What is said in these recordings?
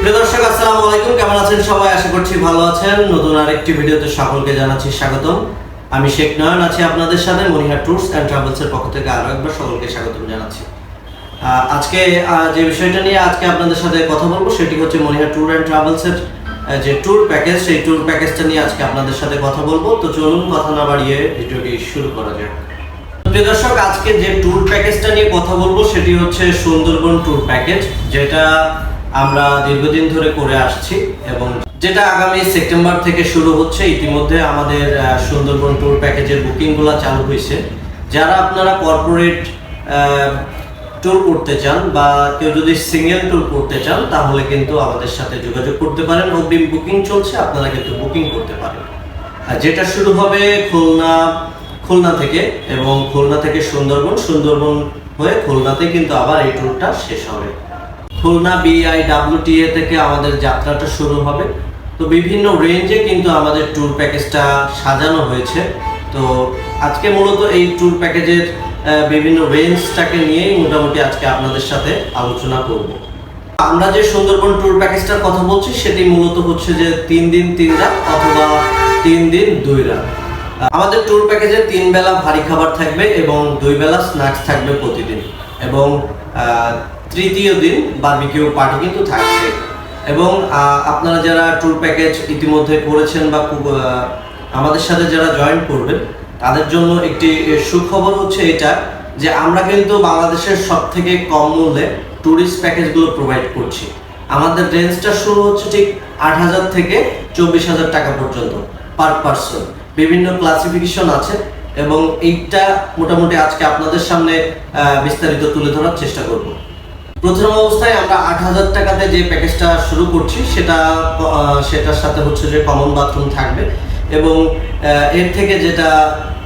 প্রিয় দর্শক আসসালামু আলাইকুম, কেমন আছেন সবাই? আশা করছি ভালো আছেন। নতুন আরেকটি ভিডিওতে সকলকে জানাচ্ছি স্বাগতম। আমি শেখ নয়ন আছি আপনাদের সাথে মনিহার ট্যুরস অ্যান্ড ট্রাভেলসের পক্ষ থেকে আরো একবার সকলকে স্বাগতম জানাচ্ছি। আজকে যে বিষয়টা নিয়ে আজকে আপনাদের সাথে কথা বলবো সেটি হচ্ছে মনিহার ট্যুর অ্যান্ড ট্রাভেলসের যে ট্যুর প্যাকেজ, সেই ট্যুর প্যাকেজটা নিয়ে আজকে আপনাদের সাথে কথা বলবো। তো চলুন কথা না বাড়িয়ে ভিডিওটি শুরু করা যাক। প্রিয় দর্শক, আজকে যে ট্যুর প্যাকেজটা নিয়ে কথা বলবো সেটি হচ্ছে সুন্দরবন ট্যুর প্যাকেজ, যেটা আমরা দীর্ঘদিন ধরে করে আসছি এবং যেটা আগামী সেপ্টেম্বর থেকে শুরু হচ্ছে। ইতিমধ্যে আমাদের সুন্দরবন ট্যুর প্যাকেজের বুকিংগুলো চালু হয়েছে। যারা আপনারা কর্পোরেট ট্যুর করতে চান বা কেউ যদি সিঙ্গেল ট্যুর করতে চান তাহলে কিন্তু আমাদের সাথে যোগাযোগ করতে পারেন। অগ্রিম বুকিং চলছে, আপনারা কিন্তু বুকিং করতে পারেন। যেটা শুরু হবে খুলনা থেকে এবং খুলনা থেকে সুন্দরবন হয়ে খুলনাতে কিন্তু আবার এই ট্যুরটা শেষ হবে। খুলনা BIWTA থেকে আমাদের যাত্রাটা শুরু হবে। তো বিভিন্ন রেঞ্জে কিন্তু আমাদের ট্যুর প্যাকেজটা সাজানো হয়েছে। তো আজকে মূলত এই ট্যুর প্যাকেজের বিভিন্ন রেঞ্জটাকে নিয়েই মোটামুটি আজকে আপনাদের সাথে আলোচনা করব। আমরা যে সুন্দরবন ট্যুর প্যাকেজটার কথা বলছি সেটি মূলত হচ্ছে যে 3 দিন 3 রাত অথবা 3 দিন 2 রাত। আমাদের ট্যুর প্যাকেজে 3 বেলা ভারী খাবার থাকবে এবং 2 বেলা স্ন্যাক্স থাকবে প্রতিদিন, এবং তৃতীয় দিন বারবিকিউ পার্টি কিন্তু থাকছে। এবং আপনারা যারা ট্যুর প্যাকেজ ইতিমধ্যে করেছেন বা আমাদের সাথে যারা জয়েন করবেন তাদের জন্য একটি সুখবর হচ্ছে এটা যে আমরা কিন্তু বাংলাদেশের সবথেকে কম মূল্যে ট্যুরিস্ট প্যাকেজগুলো প্রোভাইড করছি। আমাদের রেঞ্জটা শুরু হচ্ছে ঠিক 8,000 থেকে 24,000 টাকা পর্যন্ত পার পারসন। বিভিন্ন ক্লাসিফিকেশন আছে এবং এইটা মোটামুটি আজকে আপনাদের সামনে বিস্তারিত তুলে ধরার চেষ্টা করব। প্রথম অবস্থায় আমরা 8,000 টাকাতে যে প্যাকেজটা শুরু করছি সেটার সাথে হচ্ছে যে কমন বাথরুম থাকবে, এবং এর থেকে যেটা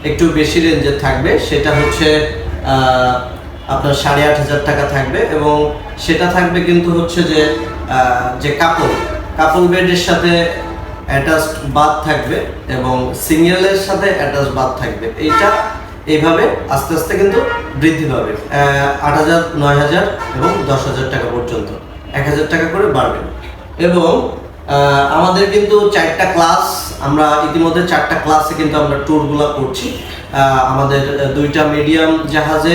একটু বেশি রেঞ্জের থাকবে সেটা হচ্ছে আপনার 8,500 টাকা থাকবে, এবং সেটা থাকবে কিন্তু হচ্ছে যে কাপল বেডের সাথে অ্যাটাচড বাথ থাকবে এবং সিঙ্গেলের সাথে অ্যাটাচড বাথ থাকবে। এইটা এইভাবে আস্তে আস্তে কিন্তু বৃদ্ধি পাবে 8,000, 9,000 এবং 10,000 টাকা পর্যন্ত 1,000 টাকা করে বাড়বে। এবং আমাদের কিন্তু 4টা ক্লাস, আমরা ইতিমধ্যে 4টা ক্লাসে কিন্তু আমরা ট্যুরগুলো করছি। আমাদের 2টা মিডিয়াম জাহাজে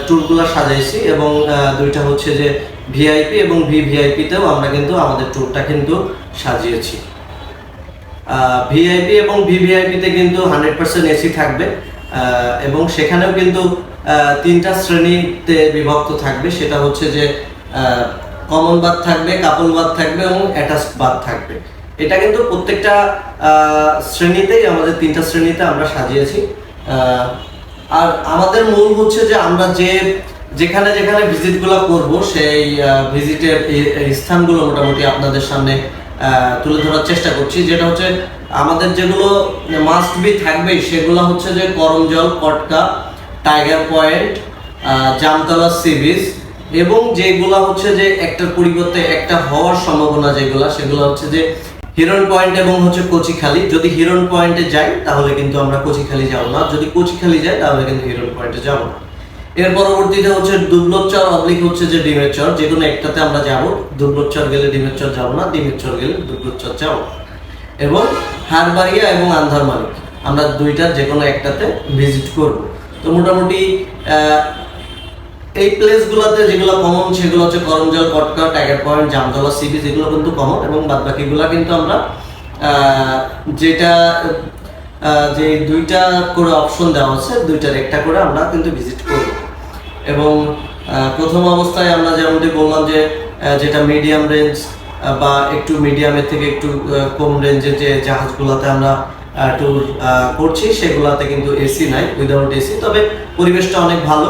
ট্যুরগুলো সাজাইছি এবং 2টা হচ্ছে যে VIP এবং VVIPতেও আমরা কিন্তু আমাদের ট্যুরটা কিন্তু সাজিয়েছি। VIP এবং VVIPতে কিন্তু 100% এসি থাকবে এবং সেখানেও কিন্তু 3টা শ্রেণীতে বিভক্ত থাকবে। সেটা হচ্ছে যে কমন বাথ থাকবে, কাপল বাথ থাকবে এবং অ্যাটাচড বাথ থাকবে। এটা কিন্তু প্রত্যেকটা শ্রেণীতেই আমাদের 3টা শ্রেণীতে আমরা সাজিয়েছি। আর আমাদের মূল হচ্ছে যে আমরা যেখানে ভিজিটগুলো করব সেই ভিজিটের স্থানগুলো মোটামুটি আপনাদের সামনে তুলে ধরার চেষ্টা করছি। যেটা হচ্ছে আমাদের যেগুলো মাস্ট বি থাকবে সেগুলো হচ্ছে যে Karamjal, Katka, tiger point, Jamtala sea beach, এবং যেগুলো হচ্ছে যে একটার পরিবর্তে একটা হওয়ার সম্ভাবনা সেগুলো হচ্ছে যে হিরন পয়েন্ট এবং হচ্ছে কচিখালি। যদি হিরন পয়েন্টে যাই তাহলে কিন্তু আমরা কচিখালি যাব না, যদি কচিখালি যাই তাহলে কিন্তু হিরন পয়েন্টে যাব না। এর পরবর্তীতে হচ্ছে দুবলোচ্চর অবলিক হচ্ছে যে ডিমের চর, যে কোনো একটাতে আমরা যাব। দুবলোচ্চর গেলে ডিমের চর যাব না, ডিমের চর গেলে দুবলোচ্চর যাব। এবং হারবাড়িয়া এবং আন্ধারমানিক আমরা 2টার যে কোনো একটাতে ভিজিট করব। তো মোটামুটি এই প্লেসগুলোতে যেগুলো কমন সেগুলো হচ্ছে Karamjal, Katka, tiger point, Jamtala sea beach, এগুলো কিন্তু কমন, এবং বাদবাকিগুলো কিন্তু আমরা যে 2টা করে অপশন দেওয়া আছে 2টার একটা করে আমরা কিন্তু ভিজিট করব। এবং প্রথম অবস্থায় আমরা যেমনটি বললাম যে যেটা মিডিয়াম রেঞ্জ বা একটু মিডিয়ামের থেকে একটু কম রেঞ্জের যে জাহাজগুলোতে আমরা ট্যুর করছি সেগুলোতে কিন্তু এসি নাই, উইদাউট এসি। তবে পরিবেশটা অনেক ভালো।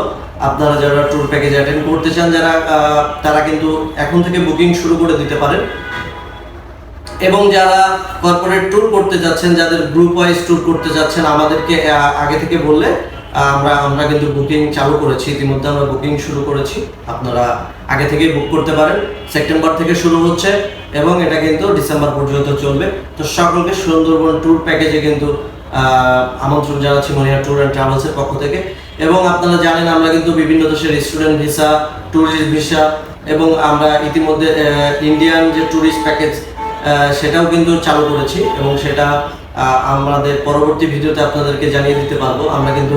আপনারা যারা ট্যুর প্যাকেজ অ্যাটেন্ড করতে চান তারা কিন্তু এখন থেকে বুকিং শুরু করে দিতে পারেন। এবং যারা কর্পোরেট ট্যুর করতে যাচ্ছেন, যাদের গ্রুপ ওয়াইজ ট্যুর করতে যাচ্ছেন, আমাদেরকে আগে থেকে বললে আমরা কিন্তু বুকিং চালু করেছি। ইতিমধ্যে আমরা বুকিং শুরু করেছি, আপনারা আগে থেকে বুক করতে পারেন। সেপ্টেম্বর থেকে শুরু হচ্ছে এবং এটা কিন্তু ডিসেম্বর পর্যন্ত চলবে। তো সকলকে সুন্দরবন ট্যুর প্যাকেজে কিন্তু আমন্ত্রণ জানাচ্ছি মনিহার ট্যুর অ্যান্ড ট্রাভেলসের পক্ষ থেকে। এবং আপনারা জানেন আমরা কিন্তু বিভিন্ন দেশের স্টুডেন্ট ভিসা, ট্যুরিস্ট ভিসা এবং আমরা ইতিমধ্যে ইন্ডিয়ান যে ট্যুরিস্ট প্যাকেজ সেটাও কিন্তু চালু করেছি এবং সেটা আমাদের পরবর্তী ভিডিওতে আপনাদেরকে জানিয়ে দিতে পারবো। আমরা কিন্তু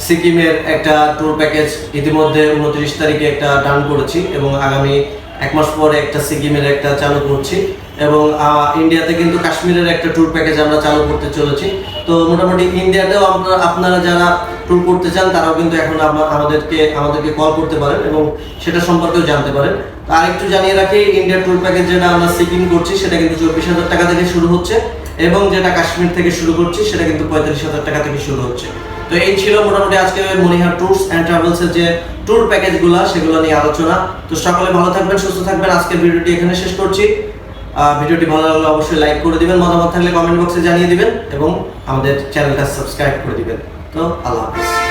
সিকিমের একটা ট্যুর প্যাকেজ ইতিমধ্যে 29 তারিখে একটা ডান করেছি এবং আগামী 1 মাস পরে একটা সিকিমের একটা চালু করছি এবং ইন্ডিয়াতে কিন্তু কাশ্মীরের একটা ট্যুর প্যাকেজ আমরা চালু করতে চলেছি। তো মোটামুটি ইন্ডিয়াতেও আপনারা যারা ট্যুর করতে চান তারাও কিন্তু এখন আমাদেরকে কল করতে পারেন এবং সেটা সম্পর্কেও জানতে পারেন। তো আরেকটু জানিয়ে রাখি, ইন্ডিয়া ট্যুর প্যাকেজ যেটা আমরা সিকিম করছি সেটা কিন্তু 24,000 টাকা থেকে শুরু হচ্ছে এবং যেটা কাশ্মীর থেকে শুরু করছি সেটা কিন্তু 45,000 টাকা থেকে শুরু হচ্ছে। তো এই ছিল মোটামুটি আজকে মনিহার ট্যুরস অ্যান্ড ট্রাভেলসের যে ট্যুর প্যাকেজগুলো সেগুলো নিয়ে আলোচনা। তো সকলে ভালো থাকবেন, সুস্থ থাকবেন। আজকের ভিডিওটি এখানে শেষ করছি। ভিডিওটি ভালো লাগলে অবশ্যই লাইক করে দিবেন, মতামত থাকলে কমেন্ট বক্সে জানিয়ে দিবেন এবং আমাদের চ্যানেলটা সাবস্ক্রাইব করে দিবেন। তো আল্লাহ হাফেজ।